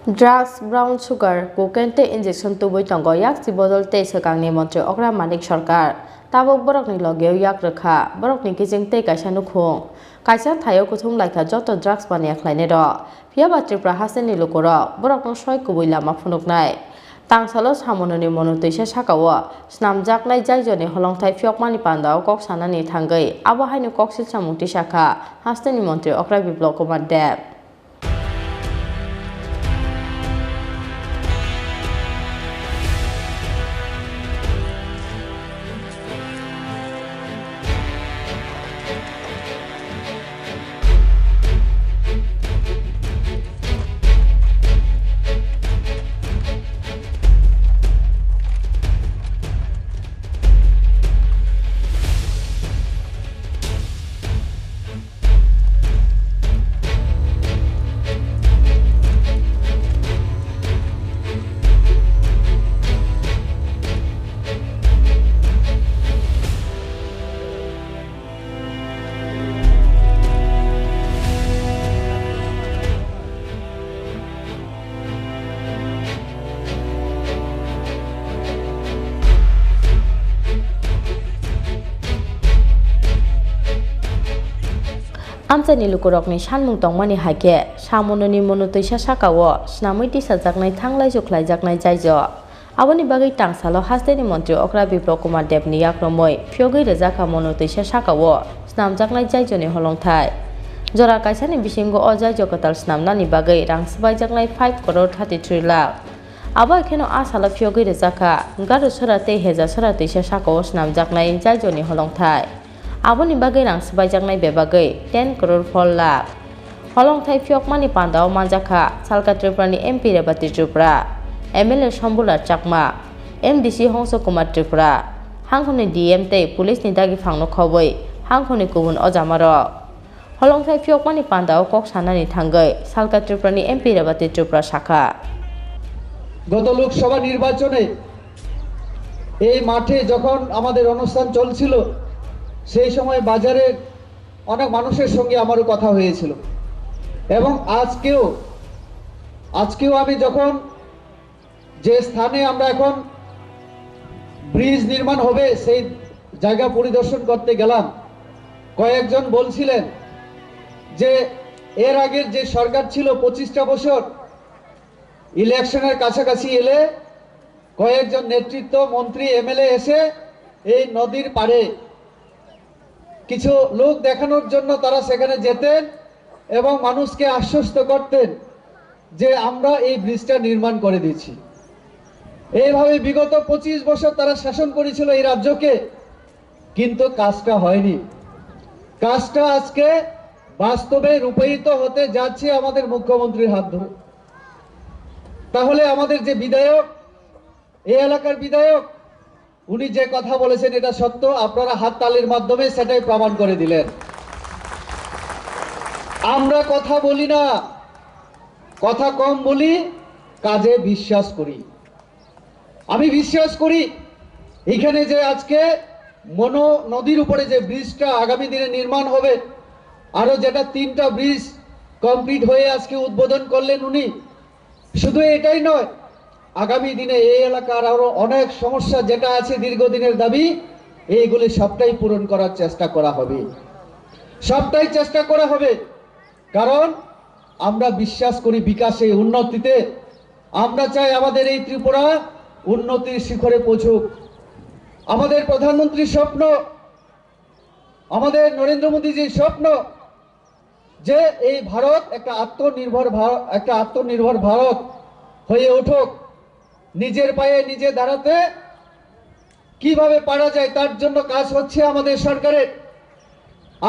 Drugs, brown sugar, cocaine te injection tubui tongo yak si bodol te sakangni Mantri Okra manik sarkar. Tabok borok ni logeu yak Rwkha, borok ni kijing te kaisa nukhung. Kaisa thayo kuthum laika joto drugs baniya khlaine ro. Phiyaba Tripura haseni lukoro, borok no soi kubui lama phunuknai. Tangsalo Chawmanu ni monu Twisa Sakao, Swnamjaknai Jaijo ni Holongthai Phiyogwi pandao kok sanani thangai, abo hainu kok silsamung tisaka, hasteni Mantri Okra biblok kumar deb. Amchani lukurokni sanmung tongmani haike Chawmanu ni monu Twisa Sakao snamui tisajaknai thanglai jukhlaijaknai Jaijo aboni bagui Tangsalo hasteni Mantri Okra biblok kumar debni yakromoi Phiyogwi rwkha monu Twisa Sakao Swnamjaknai Jaijo ni Holongthai jora kaisani bisingo o Jaijo kotal snamnani bagui rang swbaijaknai 5 crore 33 lakh abo ekheno asalo Phiyogwi rwkha garu sora te heja sora Twisa Sakao Swnamjaknai Jaijo ni Holongthai aboni bagui rang swbaijaknai bebagui 10 crore 4 lakh Holongthai Phiyogmani pandao manjakha salka Tripura ni MP rebati Tripura MLA Sombula Chakma MDC Hongso Kumar Tripura hangkhoni DM te police ni dagi phangno khoboi hangkhoni kubun ojamaro Holongthai Phiyogmani pandao kok sanani thangai salka Tripura ni MP rebati Tripura শাখা গত লোকসভা নির্বাচনে এই মাঠে যখন আমাদের অনুষ্ঠান চলছিল সেই সময় বাজারে অনেক মানুষের সঙ্গে আমারও কথা হয়েছিল এবং আজকেও আমি যখন যে স্থানে আমরা এখন ব্রিজ নির্মাণ হবে সেই জায়গা পরিদর্শন করতে গেলাম কয়েকজন বলছিলেন যে এর আগের যে সরকার ছিল 25টা বছর ইলেকশনের কাছাকাছি এলে কয়েকজন নেতৃত্ব মন্ত্রী এমএলএ এসে এই নদীর পাড়ে কিছু লোক দেখানোর জন্য তারা সেখানে যেতেন এবং মানুষকে আশ্বস্ত করতেন যে আমরা এই ব্রিজটা নির্মাণ করে দিচ্ছি এইভাবে বিগত 25 বছর তারা শাসন করেছিল এই রাজ্যকে কিন্তু কাজটা হয়নি কাজটা আজকে বাস্তবে রূপায়িত হতে যাচ্ছে আমাদের মুখ্যমন্ত্রীর হাত ধরে তাহলে আমাদের যে বিধায়ক এই এলাকার বিধায়ক উনি যে কথা বলেছেন এটা সত্য আপনারা হাততালির মাধ্যমে সেটাই প্রমাণ করে দিলেন আমরা কথা বলি না কথা কম বলি কাজে বিশ্বাস করি আমি বিশ্বাস করি এখানে যে আজকে মনো নদীর উপরে যে ব্রিজটা আগামী দিনে নির্মাণ হবে আরো যেটা 3টা ব্রিজ কমপ্লিট হয়ে আজকে উদ্বোধন করলেন উনি শুধু এটাই নয় আগামী দিনে এই এলাকার আরো অনেক সমস্যা যেটা আছে দীর্ঘদিনের দাবি এইগুলি সবটাই পূরণ করার চেষ্টা করা হবে কারণ আমরা বিশ্বাস করি বিকাশে উন্নতিতে আমরা চাই আমাদের এই ত্রিপুরা উন্নতির শিখরে পৌঁছুক আমাদের প্রধানমন্ত্রীর স্বপ্ন আমাদের নরেন্দ্র মোদীজির স্বপ্ন যে এই ভারত একটা আত্মনির্ভর ভারত হয়ে উঠুক নিজের পায়ে নিজে দাঁড়াতে কিভাবে পারা যায় তার জন্য কাজ হচ্ছে আমাদের সরকারের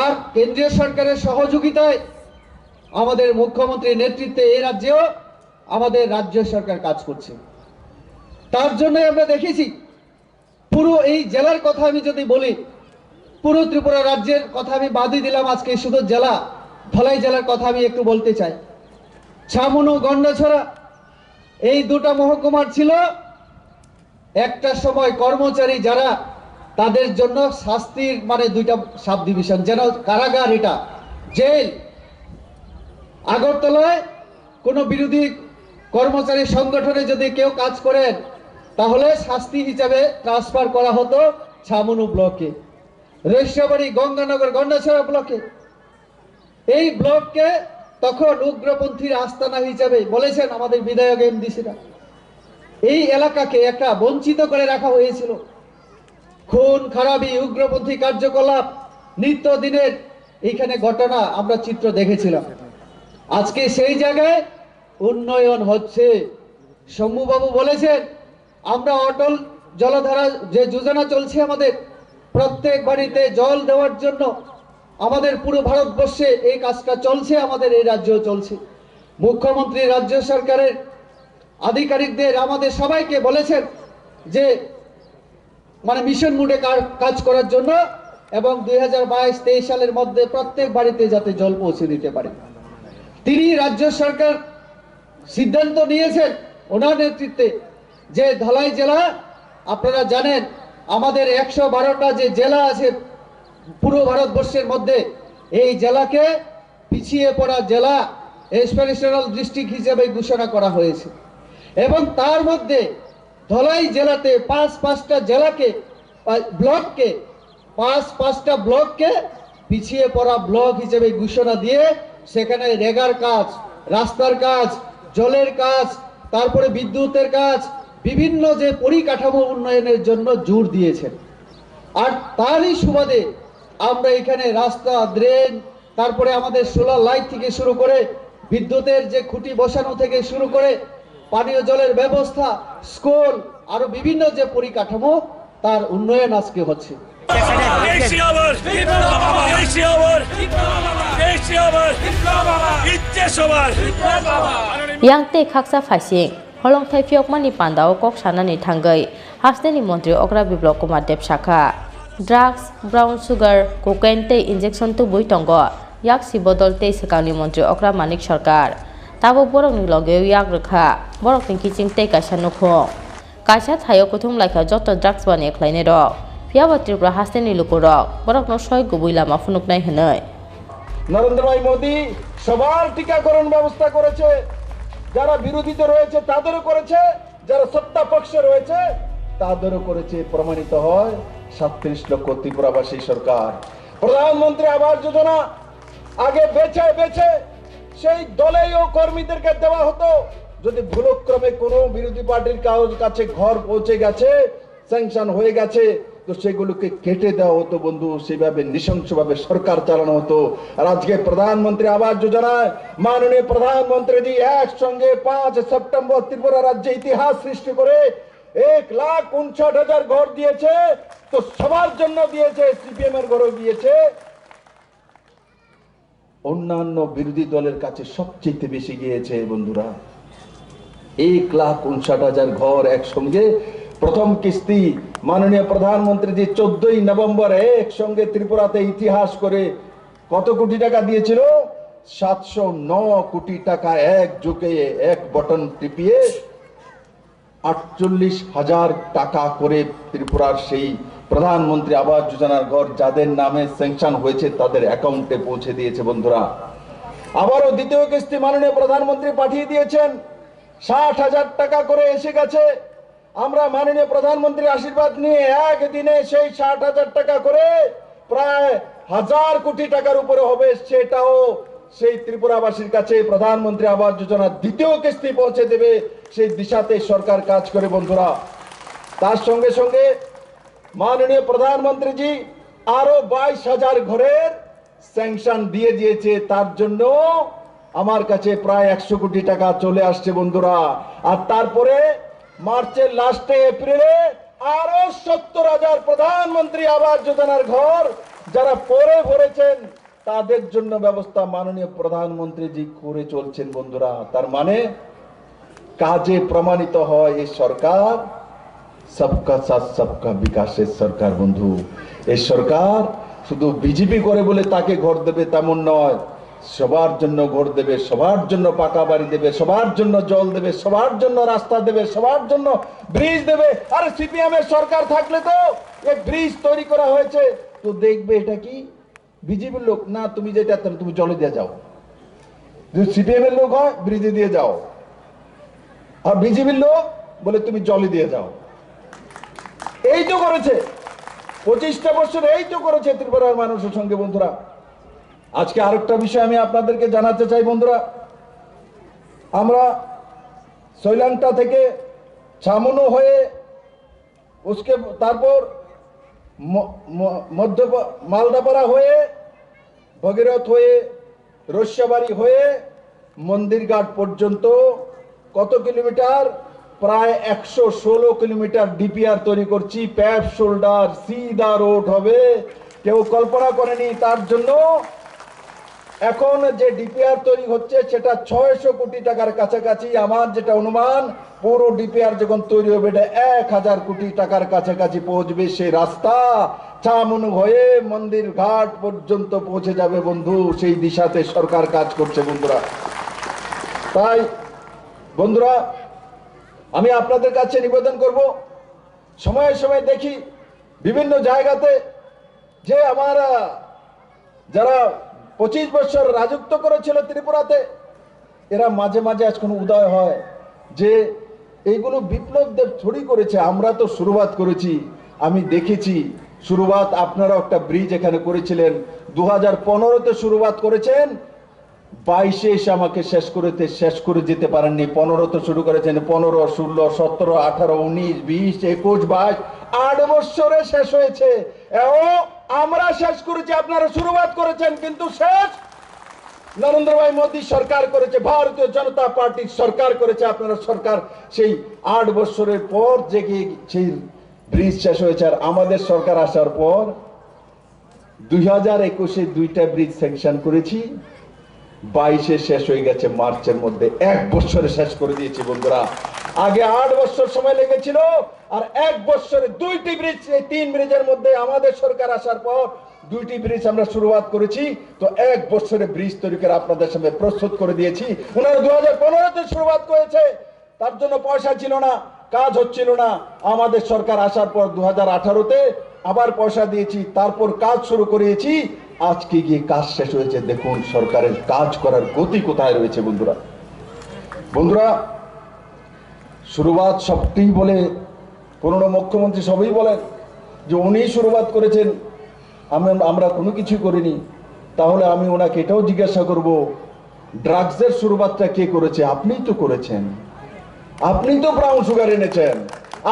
আর কেন্দ্রীয় সরকারের সহযোগিতায় আমাদের মুখ্যমন্ত্রীর নেতৃত্বে এই রাজ্যেও আমাদের রাজ্য সরকার কাজ করছে তার জন্য আমরা দেখেছি পুরো এই জেলার কথা আমি যদি বলি পুরো ত্রিপুরা রাজ্যের কথা আমি বাদই দিলাম আজকে শুধু জেলা ধলাই জেলার কথা আমি একটু বলতে চাই ছামনু গন্ডাছড়া এই দুটো মহকুমার ছিল একটা সময় কর্মচারী যারা তাদের জন্য শাস্তির মানে দুইটা সাব ডিভিশন যেন কারাগার এটা জেল আগরতলায় কোনো বিরোধী কর্মচারী সংগঠনে যদি কেউ কাজ করেন তাহলে শাস্তি হিসাবে ট্রান্সফার করা হতো ছামনু ব্লকে, রেশিয়াবাড়ি গঙ্গানগর গন্ডাছড়া ব্লকে। এই ব্লককে তখন উগ্রপন্থীর আস্তানা হিসাবে বলেছেন আমাদের বিধায়ক এমডিসিরা। এই এলাকাকে একটা বঞ্চিত করে রাখা হয়েছিল। খুন খারাপি, উগ্রপন্থী কার্যকলাপ নিত্যদিনের এইখানে ঘটনা আমরা চিত্র দেখেছিলাম। আজকে সেই জায়গায় উন্নয়ন হচ্ছে। শম্ভুবাবু বলেছেন আমরা অটল জলধারা যে যোজনা চলছে, আমাদের প্রত্যেক বাড়িতে জল দেওয়ার জন্য আমাদের পুরো ভারতবর্ষে এই কাজটা চলছে, আমাদের এই রাজ্যেও চলছে। মুখ্যমন্ত্রী, রাজ্য সরকারের আধিকারিকদের আমাদের সবাইকে বলেছেন যে মিশন মোডে কাজ করার জন্য, এবং 2022-23 সালের মধ্যে প্রত্যেক বাড়িতে যাতে জল পৌঁছে দিতে পারে। তিনি রাজ্য সরকার সিদ্ধান্ত নিয়েছেন ওনার নেতৃত্বে যে ধলাই জেলা, আপনারা জানেন আমাদের 112টা যে জেলা আছে পুরো ভারতবর্ষের মধ্যে, এই জেলাকে পিছিয়ে পড়া জেলা, এক্সপেরিশনাল ডিস্ট্রিক্ট হিসেবে ঘোষণা করা হয়েছে। এবং তার মধ্যে ধলাই জেলাতে পাঁচটা জেলাকে, ব্লককে, পাঁচটা ব্লককে পিছিয়ে পড়া ব্লক হিসেবে ঘোষণা দিয়ে সেখানে রেগার কাজ, রাস্তার কাজ, জলের কাজ, তারপরে বিদ্যুতের কাজ, বিভিন্ন যে পরিকাঠামো উন্নয়নের জন্য জোর দিয়েছেন। আর তারই সুবাদে আমরা এখানে রাস্তা, ড্রেন, তারপরে আমাদের সোলার লাইট থেকে শুরু করে বিদ্যুতের যে খুঁটি বসানো থেকে শুরু করে পানীয় জলের ব্যবস্থা, স্কুল, আরো বিভিন্ন যে পরিকাঠামো, তার উন্নয়ন আজকে হচ্ছে। Yangte khaksa phasing Holongthai Phiyogmani pandao kok sanani thangai Hasdeni Mantri Okra Biblok Kumar Deb Shakha drugs, brown sugar, cocaine te injection tu bui tongo yak sibodol te Sakao Mantri Okra Manik Sarkar tabo borok ni loge yak Rwkha borok ni kiching te kaisa nukhong kaisa thayo kuthum laika joto drugs bani khlaine rok Phiyaba Tripura Hasdeni lukurok borok no soi gubui lama phunuknai hinai Narendra ভাই মোদি সবার টিকাকরণ ব্যবস্থা করেছে, যারা বিরোধীতে রয়েছে তাদেরও করেছে, যারা সত্তা পক্ষে রয়েছে তাদেরও করেছে। প্রমাণিত হয় 37 লক্ষ ত্রিপুরাবাসী সরকার। প্রধানমন্ত্রী আবাস যোজনা আগে বেছে বেছে সেই দলেই ও কর্মীদেরকে দেওয়া হতো। যদি ভুলক্রমে কোনো বিরোধী পার্টির কাছে ঘর পৌঁছে গেছে, স্যাংশন হয়ে গেছে, তো সেগুলোকে কেটে দেওয়া হতো বন্ধু। সেভাবে নৃশংসভাবে সরকার চালানো হতো। আর আজকে প্রধানমন্ত্রী আবাস যোজনায় মাননীয় প্রধানমন্ত্রী জি একসঙ্গে 5 সেপ্টেম্বর ত্রিপুরা রাজ্যে ইতিহাস সৃষ্টি করে 1,59,000 ঘর দিয়েছে। তো সবার জন্য দিয়েছে, সিপিএম এর ঘরও দিয়েছে। অন্যান্য বিরোধী দলের কাছে সবচেয়ে বেশি গিয়েছে বন্ধুরা। 1,59,000 ঘর একসঙ্গে। প্রথম কিস্তি মাননীয় প্রধানমন্ত্রী জি 14ই নভেম্বর একসঙ্গে ত্রিপুরাতে ইতিহাস করে কত কোটি টাকা দিয়েছিল? 709 কোটি টাকা এক যুগে এক বটন টিপিয়ে 48,000 টাকা করে ত্রিপুরার সেই প্রধানমন্ত্রী আবাস যোজনার ঘর যাদের নামে স্যাংশন হয়েছে তাদের অ্যাকাউন্টে পৌঁছে দিয়েছে বন্ধুরা। আবারও দ্বিতীয় কিস্তি মাননীয় প্রধানমন্ত্রী পাঠিয়ে দিয়েছেন, 60,000 টাকা করে এসে গেছে। আমরা মাননীয় প্রধানমন্ত্রীর আশীর্বাদ নিয়ে একদিনে সেই 60,000 টাকা করে প্রায় 1000 কোটি টাকার উপরে হবে। সেটাও সেই ত্রিপুরাবাসীর কাছে প্রধানমন্ত্রী আবাস যোজনা দ্বিতীয় কিস্তি পৌঁছে দেবে, সেই দিশাতে সরকার কাজ করে বন্ধুরা। তার সঙ্গে সঙ্গে মাননীয় প্রধানমন্ত্রী জি আরো 22,000 ঘরের স্যাংশন দিয়ে দিয়েছে। তার জন্য আমার কাছে প্রায় 100 কোটি টাকা চলে আসছে বন্ধুরা। আর তারপরে মার্চের লাস্টে এপ্রিলে আরো 70,000 প্রধানমন্ত্রী আবাস যোজনার ঘর যারা পরে ভরেছেন তাদের জন্য ব্যবস্থা মাননীয় প্রধানমন্ত্রী জি করে চলছেন বন্ধুরা। তার মানে কাজে প্রমাণিত হয় এই সরকার সবকা সাথ সবকা বিকাশের সরকার বন্ধু। এই সরকার শুধু বিজেপি করে বলে তাকে ঘর দেবে তেমন নয়, সবার জন্য ঘর দেবে, সবার জন্য পাকা বাড়ি দেবে, সবার জন্য জল দেবে, সবার জন্য রাস্তা দেবে, সবার জন্য ব্রিজ দেবে। আরে সিপিএম এর সরকার থাকলে তো এই ব্রিজ তৈরি করা হয়েছে, তো দেখবে এটা কি বিজেপির লোক না, তুমি যেটা তুমি জলে দিয়ে যাও। যদি সিপিএম এর লোক হয় ব্রিজে দিয়ে যাও। আর বিজেপির লোক বলে তুমি জলে দিয়ে যাও। এই তো করেছে 25টা বছর, এই তো করেছে ত্রিপুরার মানুষের সঙ্গে। বন্ধুরা, আজকে আরেকটা বিষয় আমি আপনাদেরকে জানাতে চাই। বন্ধুরা, আমরা শৈলাংটা থেকে ছামনু হয়ে তারপর মধ্য মালদাপাড়া হয়ে ভগীরথ হয়ে রস্যাবাড়ি হয়ে মন্দিরঘাট পর্যন্ত কত কিলোমিটার? প্রায় 116 কিলোমিটার ডিপিআর তৈরি করছি। প্যাপ শোল্ডার সিধা রোড হবে, কেউ কল্পনা করেনি। তার জন্য এখন যে ডিপিআর তৈরি হচ্ছে সেটা 600 কোটি টাকার কাছাকাছি। আমার যেটা অনুমান, পুরো ডিপিআর যখন তৈরি হবে এটা 1000 কোটি টাকার কাছাকাছি পৌঁছবে। সেই রাস্তা চামনু হয়ে মন্দির ঘাট পর্যন্ত পৌঁছে যাবে বন্ধু। সেই দিশাতে সরকার কাজ করছে বন্ধুরা। তাই বন্ধুরা, আমি আপনাদের কাছে নিবেদন করব, সময়ে সময়ে দেখি বিভিন্ন জায়গাতে যে আমার যারা 25 বছর রাজত্ব করেছিল ত্রিপুরাতে, এরা মাঝে মাঝে এখন উদয় হয় যে এইগুলো বিপ্লব দেব ছড়ি করেছে, আমরা তো শুরুয়াত করেছি। আমি দেখেছি শুরুয়াত, আপনারা একটা ব্রিজ এখানে করেছিলেন 2015-তে শুরুয়াত করেছেন, 22-এ এসে আমাকে শেষ করে যেতে পারেননি। 15-তে শুরু করেছেন, 15, 16, 17, 18, 19, 20, 21, 22, 8 বছরে শেষ হয়েছে। আমরা শেষ করেছি, আপনারা শুরুয়াত করেছেন, কিন্তু শেষ নরেন্দ্র ভাই মোদী সরকার করেছে, ভারতীয় জনতা পার্টির সরকার করেছে। আপনারা সরকার সেই 8 বছরের পর যে সেই ব্রিজ শেষ হয়েছে। আর আমাদের সরকার আসার পর 2021-এ 2টা ব্রিজ স্যাংশন করেছি, 22-এ শেষ হয়ে গেছে মার্চের মধ্যে। 1 বছরে শেষ করে দিয়েছি বন্ধুরা। আগে 8 বছর সময় লেগেছিল, আর 1 বছরে 2টি ব্রিজ। এই 3 ব্রিজের মধ্যে আমাদের সরকার আসার পর 2টি ব্রিজ আমরা শুরুয়াত করেছি। তো 1 বছরে ব্রিজ তৈরি করে আপনাদের সামনে প্রস্তুত করে দিয়েছি। ওনারা 2015-তে শুরুয়াত করেছে, তার জন্য পয়সা ছিল না, কাজ হচ্ছিল না। আমাদের সরকার আসার পর 2018-তে আবার পয়সা দিয়েছি, তারপর কাজ শুরু করিয়েছি। আজকে গিয়ে কাজ শেষ হয়েছে। দেখুন সরকারের কাজ করার গতি কোথায় রয়েছে বন্ধুরা। বন্ধুরা, শুরুয়াত সবটি বলে পুরনো মুখ্যমন্ত্রী সবই বলেন যে উনি শুরুয়াত করেছেন, আমরা কোনো কিছু করিনি। তাহলে আমি ওনাকে এটাও জিজ্ঞাসা করব, ড্রাগসের শুরুয়াতটা কে করেছে? আপনিই তো করেছেন। আপনি তো ব্রাউন সুগার এনেছেন,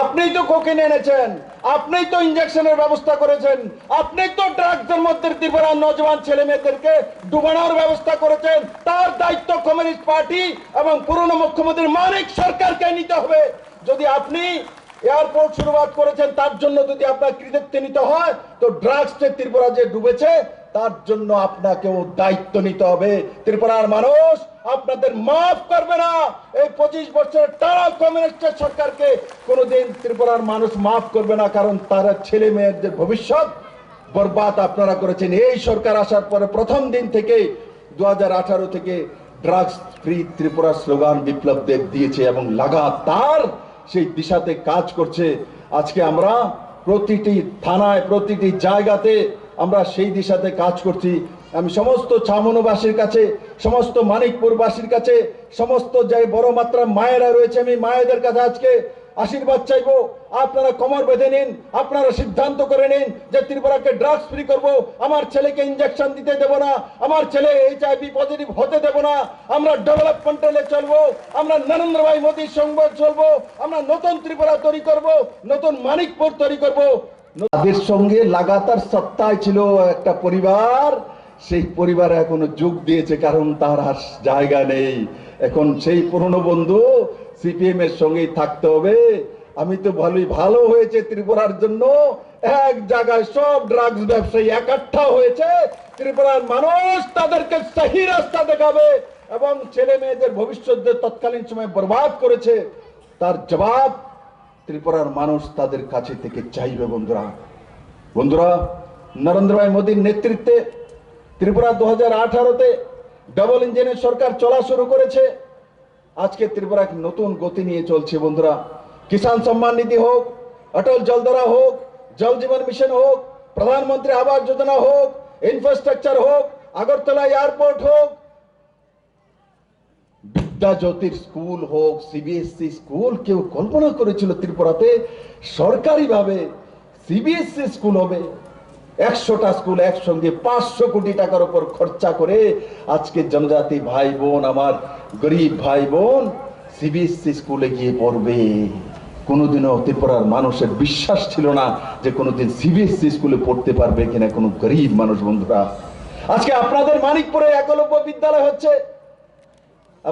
আপনিই তো কোকেন এনেছেন, আপনিই তো ইনজেকশনের ব্যবস্থা করেছেন, আপনিই তো ড্রাগসের মধ্যে ত্রিপুরার নজওয়ান ছেলে মেয়েদেরকে ডুবানোর ব্যবস্থা করেছেন। তার দায়িত্ব কমিউনিস্ট পার্টি এবং পুরনো মুখ্যমন্ত্রী মানিক সরকারকে নিতে হবে। যদি আপনি এয়ারপোর্ট শুরুয়াত করেছেন, তার জন্য যদি আপনার কৃতিত্ব নিতে হয়, তো ড্রাগসে ত্রিপুরা যে ডুবেছে তার জন্য আপনাকেও দায়িত্ব নিতে হবে। ত্রিপুরার মানুষ আপনাদের মাফ করবে না। এই 25 বছরের টানা কমিউনিস্টের সরকারকে কোনোদিন ত্রিপুরার মানুষ মাফ করবে না, কারণ তারা ছেলে মেয়েদের ভবিষ্যৎ বরবাদ আপনারা করেছেন। এই সরকার আসার পরে প্রথম দিন থেকে 2018 থেকে drugs free Tripura slogan Biplab Deb দিয়েছে এবং লাগাতার সেই দিশাতে কাজ করছে। আজকে আমরা প্রতিটি থানায়, প্রতিটি জায়গাতে আমরা সেই দিশাতে কাজ করছি। আমি সমস্ত ছামনুবাসীর কাছে, সমস্ত মানিকপুরবাসীর কাছে, সমস্ত যে বড় মাত্রা মায়েরা রয়েছে, আমি মায়েদের কাছে আজকে আশীর্বাদ চাইবো। আপনারা কোমর বেঁধে নিন, আপনারা সিদ্ধান্ত করে নিন যে ত্রিপুরাকে ড্রাগস ফ্রি করব। আমার ছেলেকে ইনজেকশন দিতে দেব না, আমার ছেলে HIV পজিটিভ হতে দেব না। আমরা ডেভেলপমেন্টালে চলবো, আমরা নরেন্দ্র ভাই মোদীর সঙ্গে চলবো, আমরা নতুন ত্রিপুরা তৈরি করব, নতুন মানিকপুর তৈরি করব। তাদের সঙ্গে লাগাতার সত্তায় ছিল একটা পরিবার, সেই পরিবারে এখনো যোগ দিয়েছে, কারণ তার আর জায়গা নেই। এখন সেই পুরনো বন্ধু CPM এর সঙ্গেই থাকতে হবে। আমি তো ভালো হয়েছে ত্রিপুরার জন্য, এক জায়গায় সব ড্রাগস ব্যবসায়ী একাঠা হয়েছে। ত্রিপুরার মানুষ তাদেরকে সহি রাস্তা দেখাবে এবং ছেলে মেয়েদের ভবিষ্যৎ তৎকালীন সময় বরবাদ করেছে, তার জবাব ত্রিপুরার মানুষ তাদের কাছে থেকে চাইবে। বন্ধুরা, নরেন্দ্র ভাই মোদীর নেতৃত্বে ত্রিপুরা 2018-তে ডাবল ইঞ্জিনের সরকার চলা শুরু করেছে। আজকে ত্রিপুরা নতুন গতি নিয়ে চলছে বন্ধুরা। কিষাণ সম্মান নিধি হোক, অটল জলধারা হোক, জল জীবন মিশন হোক, প্রধানমন্ত্রী আবাস যোজনা হোক, ইনফ্রাস্ট্রাকচার হোক, আগরতলা এয়ারপোর্ট হোক, বিদ্যা জ্যোতির স্কুল হোক, সিবিএসসি স্কুল, কেউ কল্পনা করেছিল ত্রিপুরাতে সরকারিভাবে সিবিএসসি স্কুল হবে? 100টা স্কুল একসঙ্গে 500 কোটি টাকার উপর খরচা করে আজকে জনজাতি ভাই বোন, আমার গরিব ভাই বোন সিবিএসসি স্কুলে গিয়ে পড়বে। কোনোদিনও ত্রিপুরার মানুষের বিশ্বাস ছিল না যে কোনোদিন সিবিএসসি স্কুলে পড়তে পারবে কিনা কোনো গরিব মানুষ। বন্ধুরা, আজকে আপনাদের মানিকপুরে একলব্য বিদ্যালয় হচ্ছে,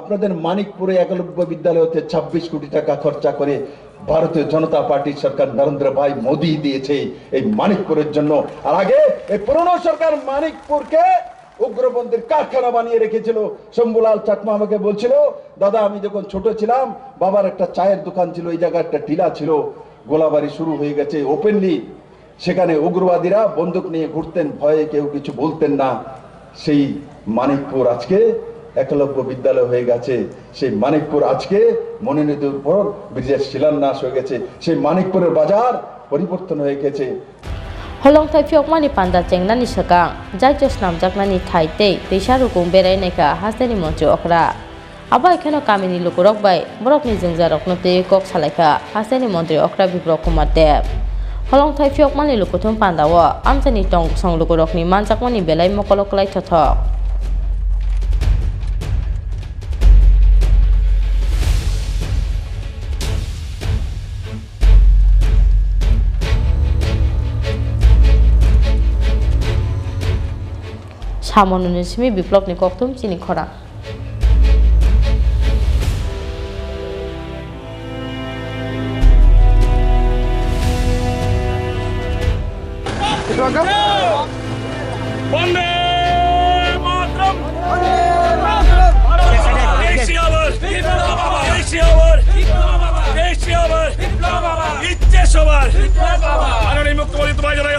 আপনাদের মানিকপুরে একলব্য বিদ্যালয় হচ্ছে 26 কোটি টাকা খরচা করে ভারতীয় জনতা পার্টির সরকার নরেন্দ্র ভাই মোদী দিয়েছে এই মানিকপুরের জন্য। আর আগে এই পুরনো সরকার মানিকপুরকে উগ্রপন্থীর কারখানা বানিয়ে রেখেছিল। শম্ভুলাল চাকমা আমাকে বলছিল, দাদা আমি যখন ছোট ছিলাম বাবার একটা চায়ের দোকান ছিল, এই জায়গায় একটা টিলা ছিল, গোলাবাড়ি শুরু হয়ে গেছে ওপেনলি, সেখানে উগ্রবাদীরা বন্দুক নিয়ে ঘুরতেন, ভয়ে কেউ কিছু বলতেন না। সেই মানিকপুর আজকে একলব্য বিদ্যালয় হয়ে গেছে। সেই মানিকপুর আজকে মনি নদীর উপর ব্রিজের শিলান্যাস হয়ে গেছে। সেই মানিকপুরের বাজার পরিবর্তন হয়ে গেছে। Holongthai Phiyogwi panda chengnani Sakang Jaijo Swnamjaknai thaitei Twisa Rwkung berainaika hasteni Mantri Okra abo ekhano kamini lukurok bai borokni jengjarokno tei kok salaika hasteni Mantri Okra Biprok Kumar Dev Holongthai Phiyogwi lukuthum pandao amchani tong song lukurokni manjakmani belai mokoloklai thothok Chawmanu ni simi biplok ni koktum Chini Khorang Bande Matram! Iচ্ছে সবার আনন্দ মুক্ত বলি তোমায় জানাই